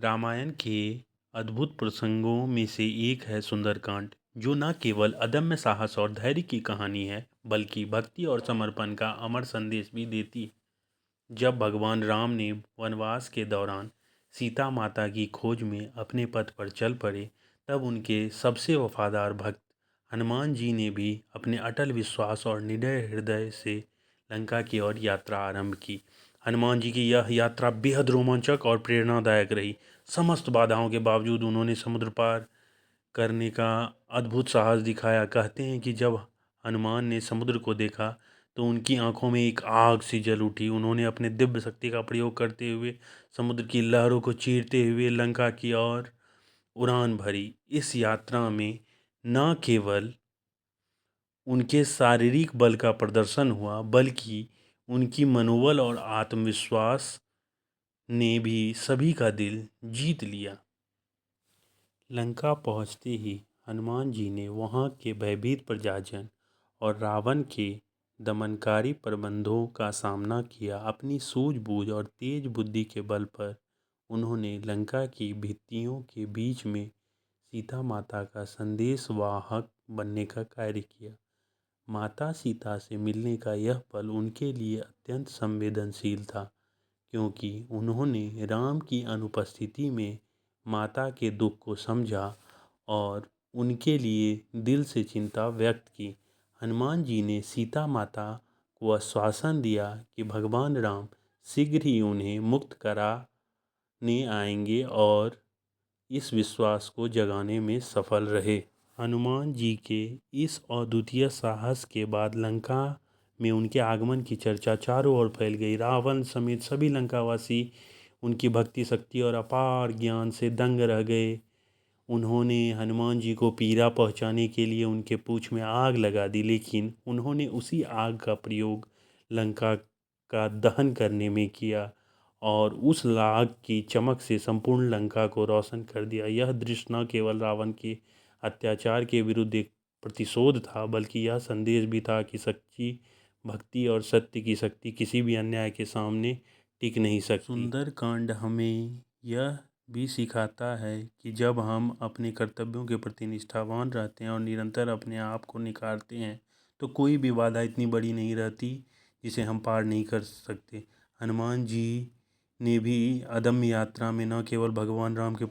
रामायण के अद्भुत प्रसंगों में से एक है सुंदरकांड, जो न केवल अदम्य साहस और धैर्य की कहानी है, बल्कि भक्ति और समर्पण का अमर संदेश भी देती है। जब भगवान राम ने वनवास के दौरान सीता माता की खोज में अपने पथ पर चल पड़े, तब उनके सबसे वफादार भक्त हनुमान जी ने भी अपने अटल विश्वास और निडर हृदय से लंका की ओर यात्रा आरंभ की। हनुमान जी की यह यात्रा बेहद रोमांचक और प्रेरणादायक रही। समस्त बाधाओं के बावजूद उन्होंने समुद्र पार करने का अद्भुत साहस दिखाया। कहते हैं कि जब हनुमान ने समुद्र को देखा तो उनकी आंखों में एक आग सी जल उठी। उन्होंने अपने दिव्य शक्ति का प्रयोग करते हुए समुद्र की लहरों को चीरते हुए लंका की ओर उड़ान भरी। इस यात्रा में न केवल उनके शारीरिक बल का प्रदर्शन हुआ, बल्कि उनकी मनोबल और आत्मविश्वास ने भी सभी का दिल जीत लिया। लंका पहुंचते ही हनुमान जी ने वहां के भयभीत प्रजाजन और रावण के दमनकारी प्रबंधों का सामना किया। अपनी सूझबूझ और तेज बुद्धि के बल पर उन्होंने लंका की भित्तियों के बीच में सीता माता का संदेशवाहक बनने का कार्य किया। माता सीता से मिलने का यह पल उनके लिए अत्यंत संवेदनशील था, क्योंकि उन्होंने राम की अनुपस्थिति में माता के दुख को समझा और उनके लिए दिल से चिंता व्यक्त की। हनुमान जी ने सीता माता को आश्वासन दिया कि भगवान राम शीघ्र ही उन्हें मुक्त कराने आएंगे और इस विश्वास को जगाने में सफल रहे। हनुमान जी के इस अद्वितीय साहस के बाद लंका में उनके आगमन की चर्चा चारों ओर फैल गई। रावण समेत सभी लंकावासी उनकी भक्ति शक्ति और अपार ज्ञान से दंग रह गए। उन्होंने हनुमान जी को पीड़ा पहुंचाने के लिए उनके पूंछ में आग लगा दी, लेकिन उन्होंने उसी आग का प्रयोग लंका का दहन करने में किया और उस आग की चमक से संपूर्ण लंका को रोशन कर दिया। यह दृश्य न केवल रावण के अत्याचार के विरुद्ध एक प्रतिशोध था, बल्कि यह संदेश भी था कि सच्ची भक्ति और सत्य की शक्ति किसी भी अन्याय के सामने टिक नहीं सकती। सुंदरकांड हमें यह भी सिखाता है कि जब हम अपने कर्तव्यों के प्रति निष्ठावान रहते हैं और निरंतर अपने आप को निखारते हैं, तो कोई भी बाधा इतनी बड़ी नहीं रहती जिसे हम पार नहीं कर सकते। हनुमान जी ने भी अदम्य यात्रा में न केवल भगवान राम के